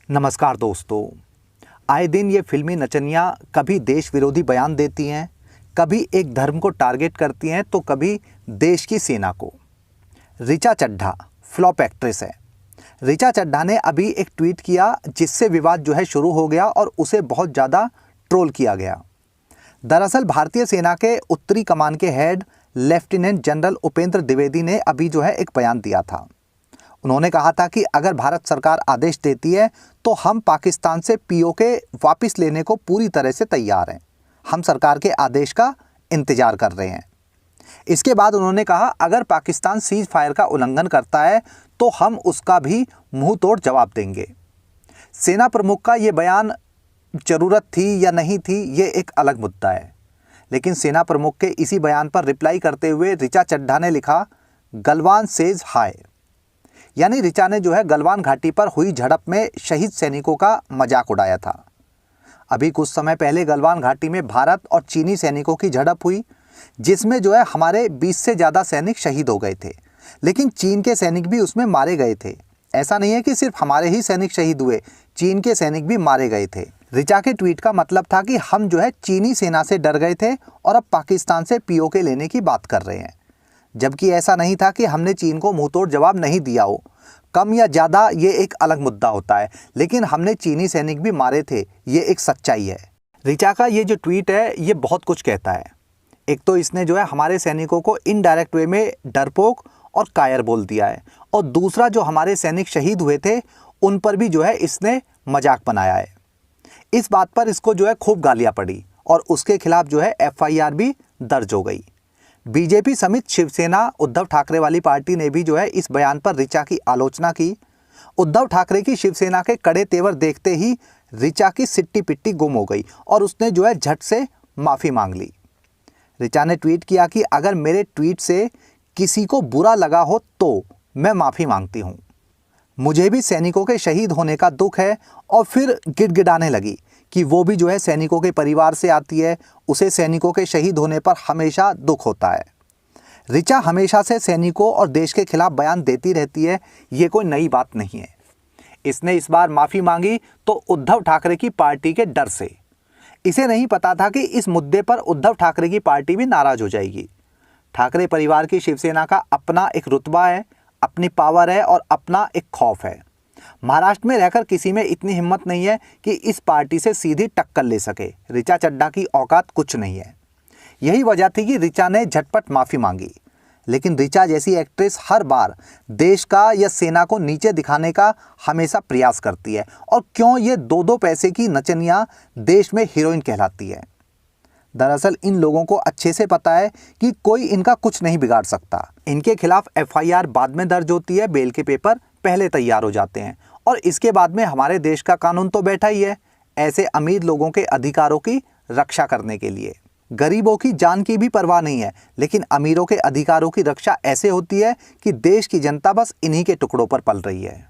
नमस्कार दोस्तों। आए दिन ये फिल्मी नचनियाँ कभी देश विरोधी बयान देती हैं, कभी एक धर्म को टारगेट करती हैं तो कभी देश की सेना को। ऋचा चड्ढा फ्लॉप एक्ट्रेस है। ऋचा चड्ढा ने अभी एक ट्वीट किया जिससे विवाद जो है शुरू हो गया और उसे बहुत ज़्यादा ट्रोल किया गया। दरअसल भारतीय सेना के उत्तरी कमान के head lieutenant general Upendra Dwivedi ने अभी जो है एक बयान दिया था। उन्होंने कहा था कि अगर भारत सरकार आदेश देती है तो हम पाकिस्तान से पीओके वापस लेने को पूरी तरह से तैयार हैं। हम सरकार के आदेश का इंतजार कर रहे हैं। इसके बाद उन्होंने कहा अगर पाकिस्तान सीज फायर का उल्लंघन करता है तो हम उसका भी मुंह तोड़ जवाब देंगे। सेना प्रमुख का ये बयान ज़रूरत थी या नहीं थी, ये एक अलग मुद्दा है, लेकिन सेना प्रमुख के इसी बयान पर रिप्लाई करते हुए ऋचा चड्ढा ने लिखा गलवान सेज हाय। यानी ऋचा ने जो है गलवान घाटी पर हुई झड़प में शहीद सैनिकों का मजाक उड़ाया था। अभी कुछ समय पहले गलवान घाटी में भारत और चीनी सैनिकों की झड़प हुई जिसमें जो है हमारे 20 से ज़्यादा सैनिक शहीद हो गए थे, लेकिन चीन के सैनिक भी उसमें मारे गए थे। ऐसा नहीं है कि सिर्फ हमारे ही सैनिक शहीद हुए, चीन के सैनिक भी मारे गए थे। ऋचा के ट्वीट का मतलब था कि हम जो है चीनी सेना से डर गए थे और अब पाकिस्तान से पीओके लेने की बात कर रहे हैं, जबकि ऐसा नहीं था कि हमने चीन को मुंहतोड़ जवाब नहीं दिया हो। कम या ज़्यादा ये एक अलग मुद्दा होता है, लेकिन हमने चीनी सैनिक भी मारे थे, ये एक सच्चाई है। ऋचा का ये जो ट्वीट है ये बहुत कुछ कहता है। एक तो इसने जो है हमारे सैनिकों को इनडायरेक्ट वे में डरपोक और कायर बोल दिया है, और दूसरा जो हमारे सैनिक शहीद हुए थे उन पर भी जो है इसने मजाक बनाया है। इस बात पर इसको जो है खूब गालियाँ पड़ी और उसके खिलाफ जो है FIR भी दर्ज हो गई। बीजेपी समेत शिवसेना उद्धव ठाकरे वाली पार्टी ने भी जो है इस बयान पर ऋचा की आलोचना की। उद्धव ठाकरे की शिवसेना के कड़े तेवर देखते ही ऋचा की सिट्टी पिट्टी गुम हो गई और उसने जो है झट से माफ़ी मांग ली। ऋचा ने ट्वीट किया कि अगर मेरे ट्वीट से किसी को बुरा लगा हो तो मैं माफ़ी मांगती हूँ। मुझे भी सैनिकों के शहीद होने का दुख है। और फिर गिड़गिड़ाने लगी कि वो भी जो है सैनिकों के परिवार से आती है, उसे सैनिकों के शहीद होने पर हमेशा दुख होता है। ऋचा हमेशा से सैनिकों और देश के खिलाफ बयान देती रहती है, ये कोई नई बात नहीं है। इसने इस बार माफ़ी मांगी तो उद्धव ठाकरे की पार्टी के डर से। इसे नहीं पता था कि इस मुद्दे पर उद्धव ठाकरे की पार्टी भी नाराज़ हो जाएगी। ठाकरे परिवार की शिवसेना का अपना एक रुतबा है, अपनी पावर है और अपना एक खौफ है। महाराष्ट्र में रहकर किसी में इतनी हिम्मत नहीं है कि इस पार्टी से सीधी टक्कर ले सके। ऋचा चड्ढा की औकात कुछ नहीं है। यही वजह थी कि ऋचा ने झटपट माफ़ी मांगी। लेकिन ऋचा जैसी एक्ट्रेस हर बार देश का या सेना को नीचे दिखाने का हमेशा प्रयास करती है, और क्यों ये दो पैसे की नचनियाँ देश में हीरोइन कहलाती है। दरअसल इन लोगों को अच्छे से पता है कि कोई इनका कुछ नहीं बिगाड़ सकता। इनके खिलाफ FIR बाद में दर्ज होती है, बेल के पेपर पहले तैयार हो जाते हैं, और इसके बाद में हमारे देश का कानून तो बैठा ही है ऐसे अमीर लोगों के अधिकारों की रक्षा करने के लिए। गरीबों की जान की भी परवाह नहीं है, लेकिन अमीरों के अधिकारों की रक्षा ऐसे होती है कि देश की जनता बस इन्हीं के टुकड़ों पर पल रही है।